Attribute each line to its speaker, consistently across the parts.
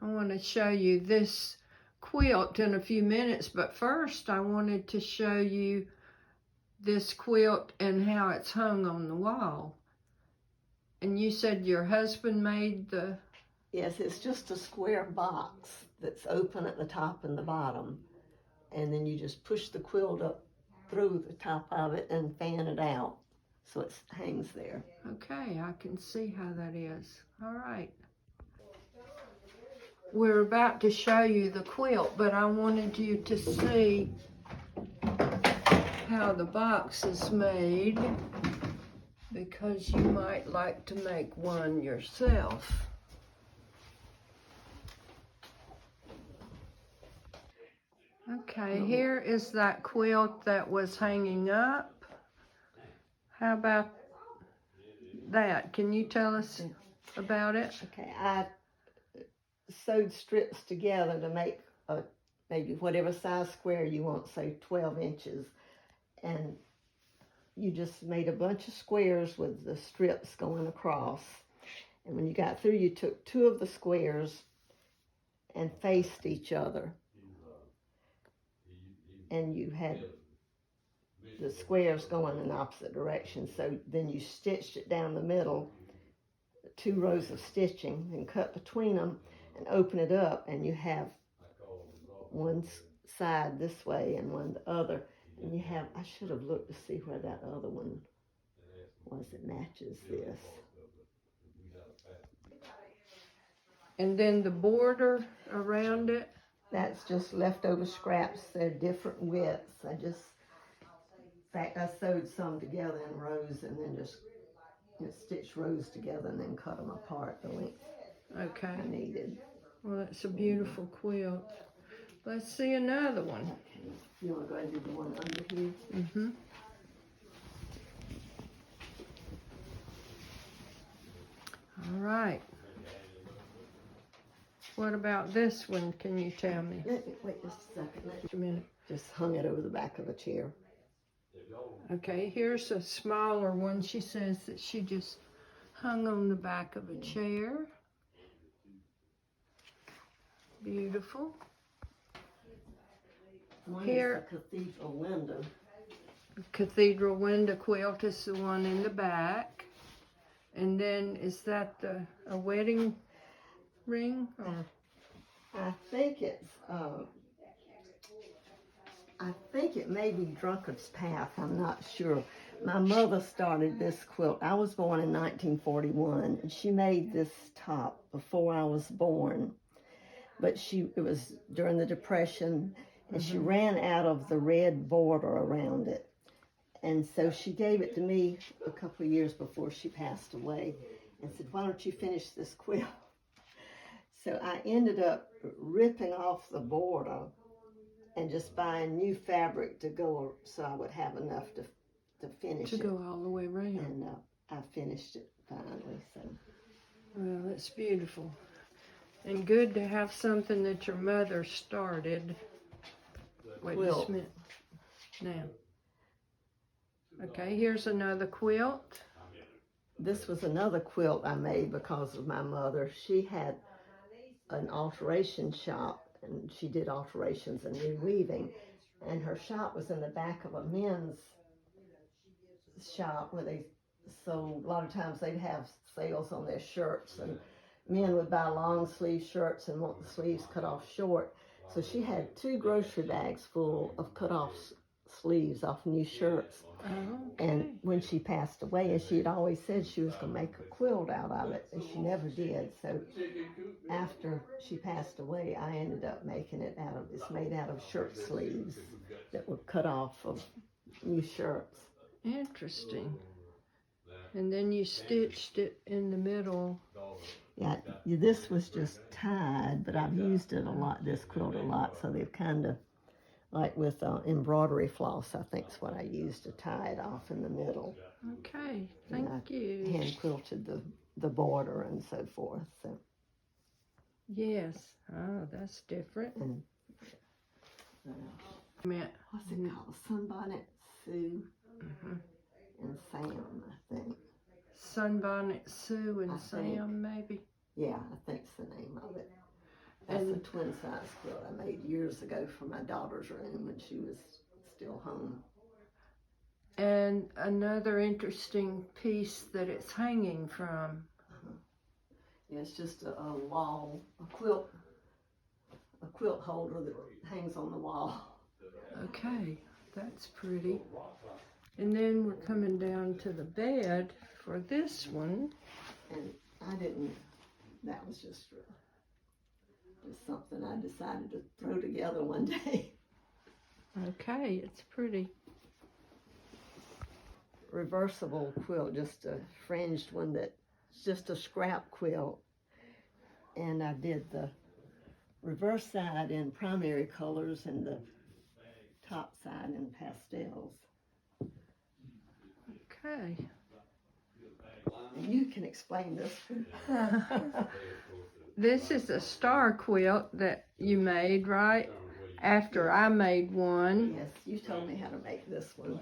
Speaker 1: I want to show you this quilt in a few minutes, but first I wanted to show you this quilt and how it's hung on the wall. And you said your husband made the...
Speaker 2: Yes, it's just a square box that's open at the top and the bottom. And then you just push the quilt up through the top of it and fan it out so it hangs there.
Speaker 1: Okay, I can see how that is. All right. We're about to show you the quilt, but I wanted you to see how the box is made, because you might like to make one yourself. Okay, here is that quilt that was hanging up. How about that? Can you tell us about it?
Speaker 2: Okay, I sewed strips together to make a maybe whatever size square you want, say 12 inches. And you just made a bunch of squares with the strips going across. And when you got through, you took 2 of the squares and faced each other. And you had the squares going in opposite directions. So then you stitched it down the middle, 2 rows of stitching, and cut between them and open it up, and you have one side this way and one the other. And you have, I should have looked to see where that other one was that matches this.
Speaker 1: And then the border around it?
Speaker 2: That's just leftover scraps. They're different widths. In fact, I sewed some together in rows and then just stitched rows together and then cut them apart the length I needed.
Speaker 1: Well, that's a beautiful quilt. Let's see another one.
Speaker 2: You want to go ahead and do the one under here?
Speaker 1: Mm-hmm. All right. What about this one? Can you tell me?
Speaker 2: Let me wait just a second.
Speaker 1: A minute.
Speaker 2: Just hung it over the back of a chair.
Speaker 1: Okay, here's a smaller one. She says that she just hung on the back of a chair. Beautiful.
Speaker 2: One
Speaker 1: Here,
Speaker 2: is a cathedral window.
Speaker 1: Cathedral window quilt is the one in the back. And then is that a wedding ring?
Speaker 2: I think it's, I think it may be Drunkard's Path. I'm not sure. My mother started this quilt. I was born in 1941, and she made this top before I was born. But it was during the Depression, and she ran out of the red border around it. And so she gave it to me a couple of years before she passed away and said, "Why don't you finish this quilt?" So I ended up ripping off the border and just buying new fabric to go, so I would have enough to finish it.
Speaker 1: To go all the way around.
Speaker 2: And I finished it finally. So.
Speaker 1: Well, that's beautiful. And good to have something that your mother started. Wait just a minute. Now. Okay, here's another quilt.
Speaker 2: This was another quilt I made because of my mother. She had an alteration shop, and she did alterations and reweaving. And her shop was in the back of a men's shop where they sold, a lot of times they'd have sales on their shirts, and men would buy long sleeve shirts and want the sleeves cut off short. So she had 2 grocery bags full of cut off sleeves off new shirts. And when she passed away, as she had always said, she was going to make a quilt out of it, and she never did. So after she passed away, I ended up making it it's made out of shirt sleeves that were cut off of new shirts.
Speaker 1: Interesting. And then you stitched it in the middle.
Speaker 2: Yeah, this was just tied, but I've used it a lot, this quilt a lot, so they've kind of, like with embroidery floss, I think is what I used to tie it off in the middle.
Speaker 1: Okay, thank you.
Speaker 2: Hand quilted the border and so forth. So.
Speaker 1: Yes, oh, that's different.
Speaker 2: And, what's it called? Sunbonnet Sue and Sam, I think.
Speaker 1: Sunbonnet Sue and Sam, maybe?
Speaker 2: Yeah, I think's the name of it. That's a twin size quilt I made years ago for my daughter's room when she was still home.
Speaker 1: And another interesting piece that it's hanging from.
Speaker 2: Yeah, it's just a wall, a quilt holder that hangs on the wall.
Speaker 1: Okay, that's pretty. And then we're coming down to the bed for this one.
Speaker 2: And that was just something I decided to throw together one day.
Speaker 1: Okay, it's pretty.
Speaker 2: Reversible quilt, just a fringed one that's just a scrap quilt. And I did the reverse side in primary colors and the top side in pastels.
Speaker 1: Okay.
Speaker 2: And you can explain this one.
Speaker 1: This is a star quilt that you made, right? After I made one.
Speaker 2: Yes, you told me how to make this one.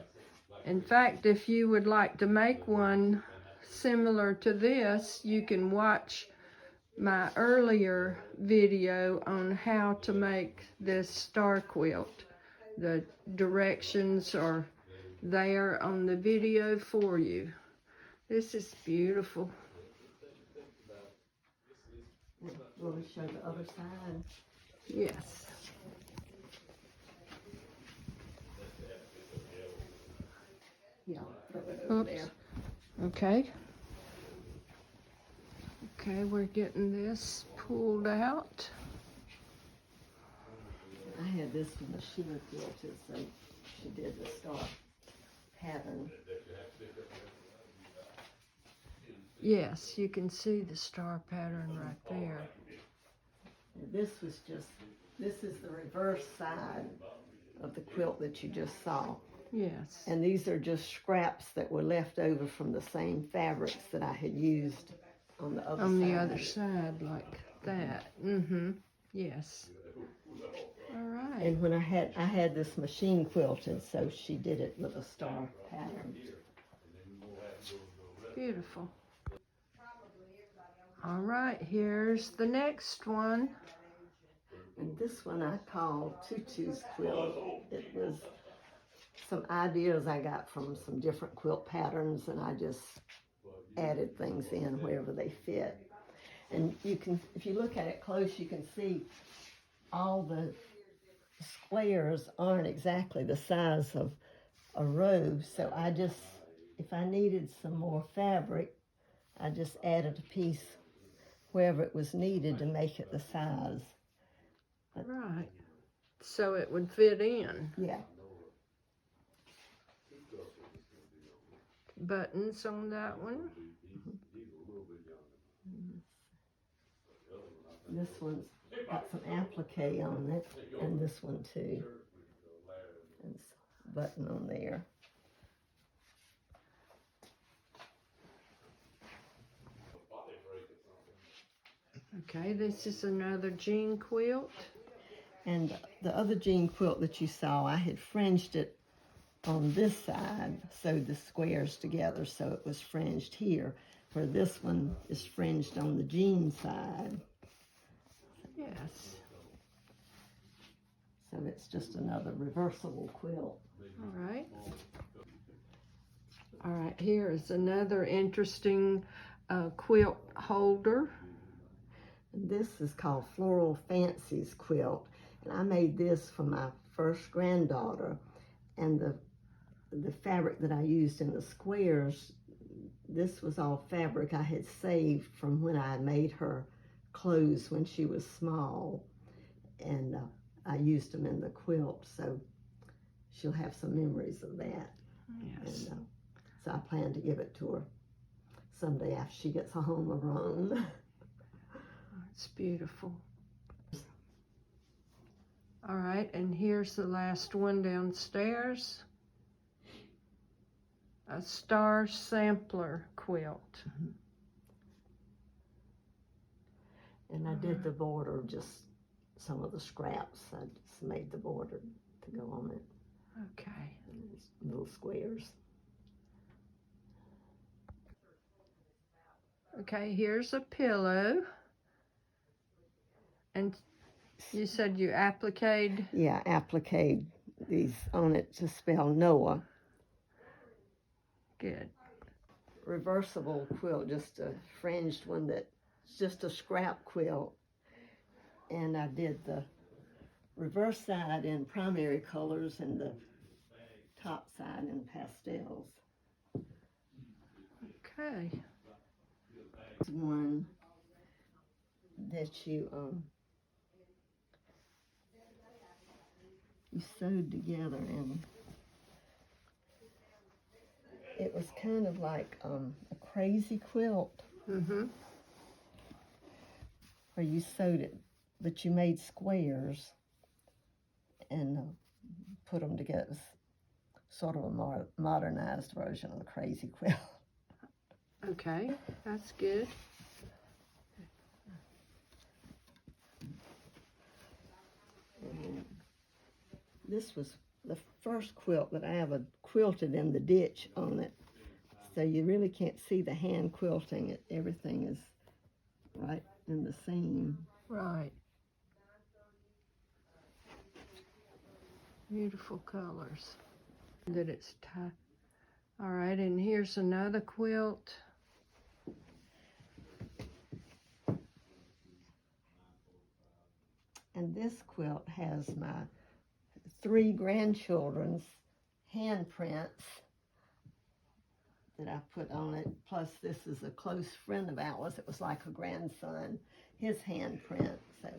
Speaker 1: In fact, if you would like to make one similar to this, you can watch my earlier video on how to make this star quilt. The directions are there on the video for you. This is beautiful.
Speaker 2: Will we show the other side?
Speaker 1: Yes.
Speaker 2: Yeah, throw it over there.
Speaker 1: Okay. Okay, we're getting this pulled out.
Speaker 2: I had this one, the Sheila quilted, so she did the star pattern.
Speaker 1: Yes, you can see the star pattern right there.
Speaker 2: This is the reverse side of the quilt that you just saw.
Speaker 1: Yes.
Speaker 2: And these are just scraps that were left over from the same fabrics that I had used on the other side.
Speaker 1: On the other side, like that. Mm-hmm. Yes. All right.
Speaker 2: And when I had this machine quilted, so she did it with a star pattern.
Speaker 1: Beautiful. All right, here's the next one.
Speaker 2: And this one I call Tutu's quilt. It was some ideas I got from some different quilt patterns, and I just added things in wherever they fit. And you can, if you look at it close, you can see all the squares aren't exactly the size of a row. So I just, if I needed some more fabric, I just added a piece wherever it was needed to make it the size.
Speaker 1: Right. So it would fit in.
Speaker 2: Yeah.
Speaker 1: Buttons on that one.
Speaker 2: This one's got some applique on it, and this one too. And a button on there.
Speaker 1: Okay, this is another jean quilt.
Speaker 2: And the other jean quilt that you saw, I had fringed it on this side, sewed the squares together so it was fringed here, where this one is fringed on the jean side.
Speaker 1: Yes.
Speaker 2: So it's just another reversible quilt.
Speaker 1: All right. All right, here is another interesting quilt holder.
Speaker 2: This is called Floral Fancies quilt, and I made this for my first granddaughter. And the fabric that I used in the squares, this was all fabric I had saved from when I made her clothes when she was small, and I used them in the quilt, so she'll have some memories of that.
Speaker 1: Yes.
Speaker 2: And so I plan to give it to her someday after she gets a home of her own.
Speaker 1: It's beautiful. All right, and here's the last one downstairs. A star sampler quilt.
Speaker 2: And I did the border, just some of the scraps. I just made the border to go on it.
Speaker 1: Okay.
Speaker 2: And these little squares.
Speaker 1: Okay, here's a pillow. And You said you appliqued?
Speaker 2: Yeah, appliqued these on it to spell Noah.
Speaker 1: Good.
Speaker 2: Reversible quilt, just a fringed one that's just a scrap quilt. And I did the reverse side in primary colors and the top side in pastels.
Speaker 1: Okay.
Speaker 2: One that you sewed together, and it was kind of like a crazy quilt.
Speaker 1: Mm-hmm.
Speaker 2: Where you sewed it, but you made squares and put them together. It was sort of a more modernized version of the crazy quilt.
Speaker 1: Okay, that's good.
Speaker 2: And this was the first quilt that I ever quilted in the ditch on it. So you really can't see the hand quilting it. Everything is right in the seam.
Speaker 1: Right. Beautiful colors. That it's tied. All right, and here's another quilt.
Speaker 2: And this quilt has my 3 grandchildren's handprints that I put on it. Plus, this is a close friend of ours. It was like a grandson, his handprint. So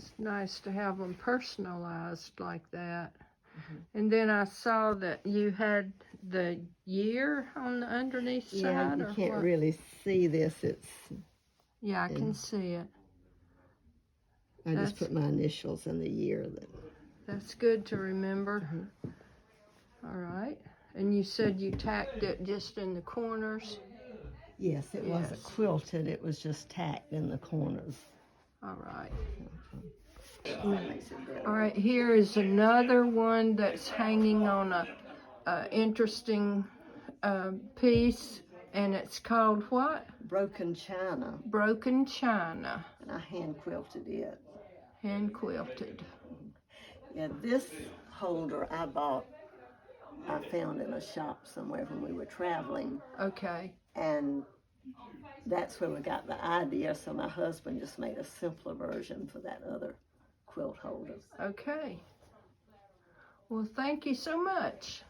Speaker 1: It's nice to have them personalized like that. Mm-hmm. And then I saw that you had the year on the underneath side.
Speaker 2: Yeah, you can't really see this.
Speaker 1: Yeah, I can see it.
Speaker 2: I just put my initials in the year.
Speaker 1: That's good to remember. Mm-hmm. All right. And you said you tacked it just in the corners?
Speaker 2: Yes, it wasn't quilted. It was just tacked in the corners.
Speaker 1: All right. All right, here is another one that's hanging on a interesting piece, and it's called what?
Speaker 2: Broken China.
Speaker 1: Broken China.
Speaker 2: And I hand quilted it.
Speaker 1: Hand quilted.
Speaker 2: Yeah, this holder I found in a shop somewhere when we were traveling.
Speaker 1: Okay.
Speaker 2: And that's where we got the idea, so my husband just made a simpler version for that other quilt holder.
Speaker 1: Okay. Well, thank you so much.